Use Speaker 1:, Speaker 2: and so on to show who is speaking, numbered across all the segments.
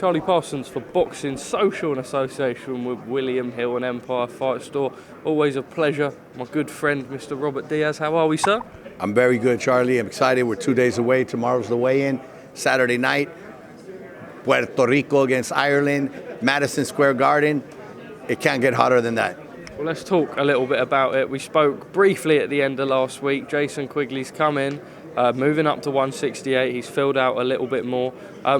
Speaker 1: Charlie Parsons for Boxing Social in association with William Hill and Empire Fight Store. Always a pleasure. My good friend, Mr. Robert Diaz. How are we, sir?
Speaker 2: I'm very good, Charlie. I'm excited. We're 2 days away. Tomorrow's the weigh-in. Saturday night, Puerto Rico against Ireland, Madison Square Garden. It can't get hotter than that.
Speaker 1: Well, let's talk a little bit about it. We spoke briefly at the end of last week. Jason Quigley's come in. Moving up to 168, he's filled out a little bit more.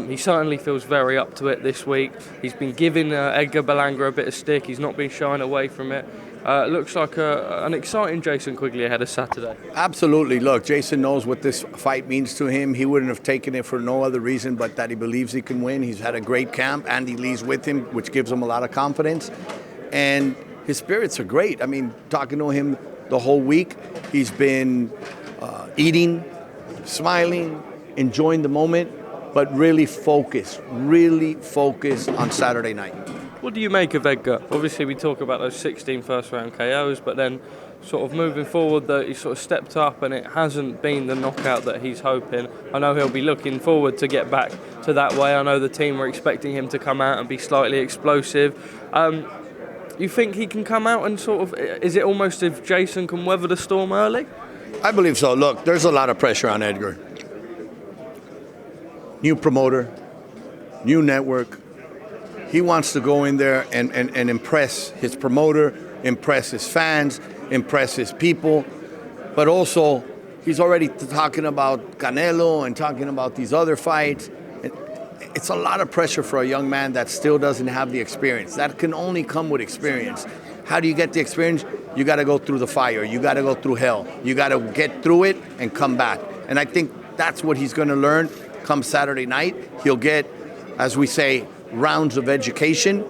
Speaker 1: He certainly feels very up to it this week. He's been giving Edgar Berlanga a bit of stick. He's not been shying away from it. Looks like an exciting Jason Quigley ahead of Saturday.
Speaker 2: Absolutely. Look, Jason knows what this fight means to him. He wouldn't have taken it for no other reason but that he believes he can win. He's had a great camp. Andy Lee's with him, which gives him a lot of confidence. And his spirits are great. I mean, talking to him the whole week, he's been eating, smiling, enjoying the moment, but really focused on Saturday night.
Speaker 1: What do you make of Edgar? Obviously, we talk about those 16 first-round KOs, but then sort of moving forward, that he sort of stepped up and it hasn't been the knockout that he's hoping. I know he'll be looking forward to get back to that way. I know the team were expecting him to come out and be slightly explosive. You think he can come out and sort of, is it almost if Jason can weather the storm early?
Speaker 2: I believe so. Look, there's a lot of pressure on Edgar. New promoter, new network. He wants to go in there and impress his promoter, impress his fans, impress his people. But also, he's already talking about Canelo and talking about these other fights. It's a lot of pressure for a young man that still doesn't have the experience. That can only come with experience. How do you get the experience? You got to go through the fire. You got to go through hell. You got to get through it and come back. And I think that's what he's going to learn come Saturday night. He'll get, as we say, rounds of education.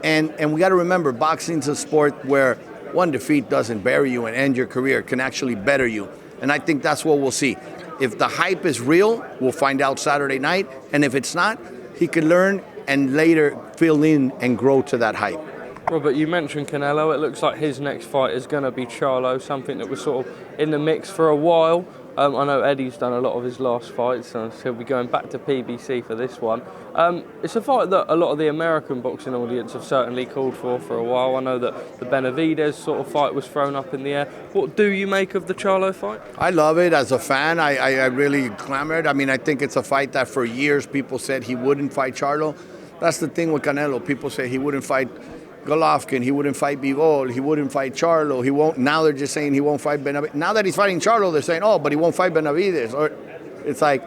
Speaker 2: And we got to remember, boxing's a sport where one defeat doesn't bury you and end your career. It can actually better you. And I think that's what we'll see. If the hype is real, we'll find out Saturday night. And if it's not, he can learn and later fill in and grow to that hype.
Speaker 1: Robert, you mentioned Canelo. It looks like his next fight is going to be Charlo, something that was sort of in the mix for a while. I know Eddie's done a lot of his last fights, so he'll be going back to PBC for this one. It's a fight that a lot of the American boxing audience have certainly called for a while. I know that the Benavidez sort of fight was thrown up in the air. What do you make of the Charlo fight?
Speaker 2: I love it. As a fan, I really clamored. I mean, I think it's a fight that for years people said he wouldn't fight Charlo. That's the thing with Canelo. People say he wouldn't fight Golovkin, he wouldn't fight Bivol, he wouldn't fight Charlo, he won't. Now they're just saying he won't fight Benavidez. Now that he's fighting Charlo, they're saying, oh, but he won't fight Benavidez. Or it's like,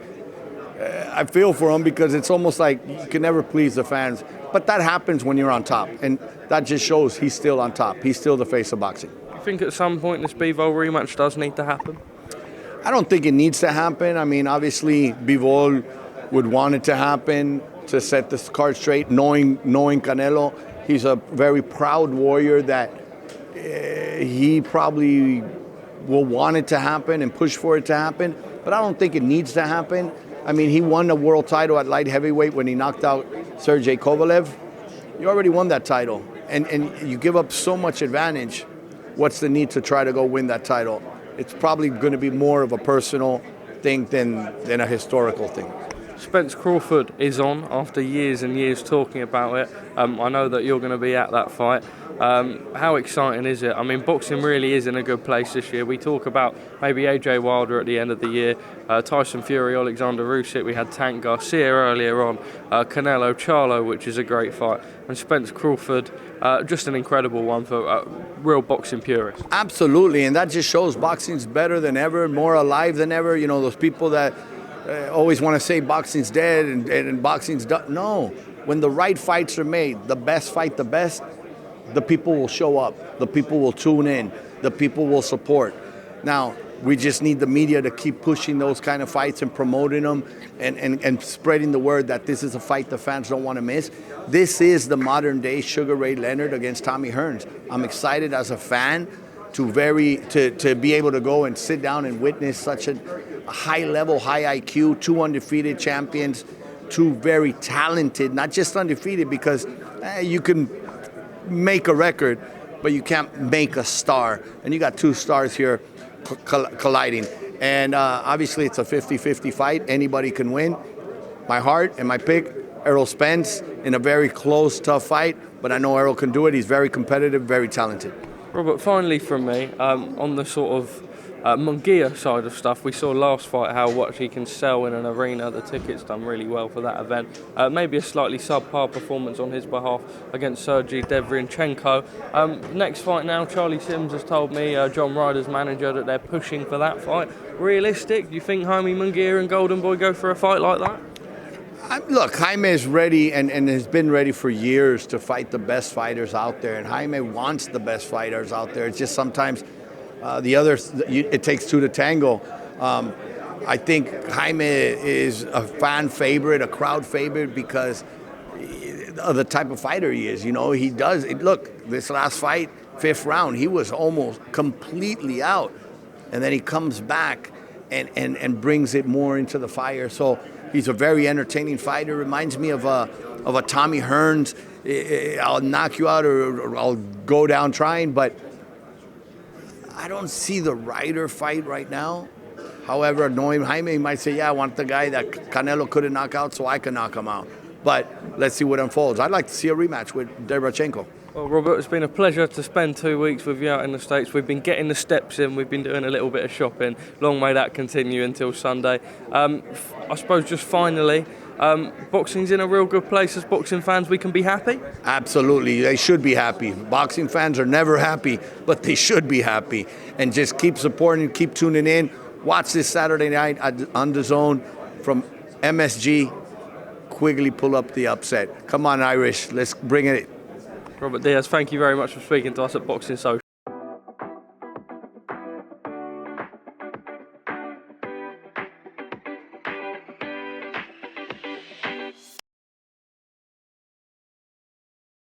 Speaker 2: I feel for him because it's almost like you can never please the fans. But that happens when you're on top, and that just shows he's still on top. He's still the face of boxing.
Speaker 1: You think at some point this Bivol rematch does need to happen?
Speaker 2: I don't think it needs to happen. I mean, obviously, Bivol would want it to happen to set this card straight, knowing Canelo. He's a very proud warrior that he probably will want it to happen and push for it to happen, but I don't think it needs to happen. I mean, he won the world title at light heavyweight when he knocked out Sergey Kovalev. You already won that title, and you give up so much advantage. What's the need to try to go win that title? It's probably going to be more of a personal thing than a historical thing.
Speaker 1: Spence-Crawford is on after years and years talking about it. I know that you're going to be at that fight. How exciting is it? I mean, boxing really is in a good place this year. We talk about maybe AJ Wilder at the end of the year, Tyson Fury, Alexander Usyk. We had Tank Garcia earlier on, Canelo-Charlo, which is a great fight, and Spence-Crawford, just an incredible one for real boxing purists.
Speaker 2: Absolutely, and that just shows boxing's better than ever, more alive than ever. You know, those people that always want to say boxing's dead and boxing's done. No, when the right fights are made, the best fight the best, the people will show up, the people will tune in, the people will support. Now, we just need the media to keep pushing those kind of fights and promoting them and spreading the word that this is a fight the fans don't want to miss. This is the modern day Sugar Ray Leonard against Tommy Hearns. I'm excited as a fan to be able to go and sit down and witness such a high level, high IQ, two undefeated champions, two very talented, not just undefeated, because you can make a record, but you can't make a star. And you got two stars here colliding. And obviously it's a 50-50 fight. Anybody can win. My heart and my pick, Errol Spence in a very close, tough fight, but I know Errol can do it. He's very competitive, very talented.
Speaker 1: Robert, finally from me, on the sort of Munguia side of stuff, we saw last fight how what he can sell in an arena. The tickets done really well for that event. Maybe a slightly subpar performance on his behalf against Sergey Derevyanchenko. Next fight now, Charlie Sims has told me, John Ryder's manager, that they're pushing for that fight. Realistic? Do you think Jaime Munguia and Golden Boy go for a fight like that?
Speaker 2: Look, Jaime is ready and has been ready for years to fight the best fighters out there, and Jaime wants the best fighters out there. It's just sometimes it takes two to tango. I think Jaime is a fan favorite, a crowd favorite, because of the type of fighter he is. You know, he does. Look, this last fight, 5th round, he was almost completely out, and then he comes back and brings it more into the fire. So he's a very entertaining fighter. Reminds me of a Tommy Hearns. I'll knock you out or I'll go down trying, but I don't see the Ryder fight right now. However, knowing Jaime, he might say, yeah, I want the guy that Canelo couldn't knock out so I can knock him out. But let's see what unfolds. I'd like to see a rematch with Derevyanchenko.
Speaker 1: Well, Robert, it's been a pleasure to spend 2 weeks with you out in the States. We've been getting the steps in. We've been doing a little bit of shopping. Long may that continue until Sunday. I suppose just finally, boxing's in a real good place. As boxing fans, we can be happy?
Speaker 2: Absolutely. They should be happy. Boxing fans are never happy, but they should be happy. And just keep supporting, keep tuning in. Watch this Saturday night on the Zone from MSG. Quigley pull up the upset. Come on, Irish. Let's bring it.
Speaker 1: Robert Diaz, thank you very much for speaking to us at Boxing Social.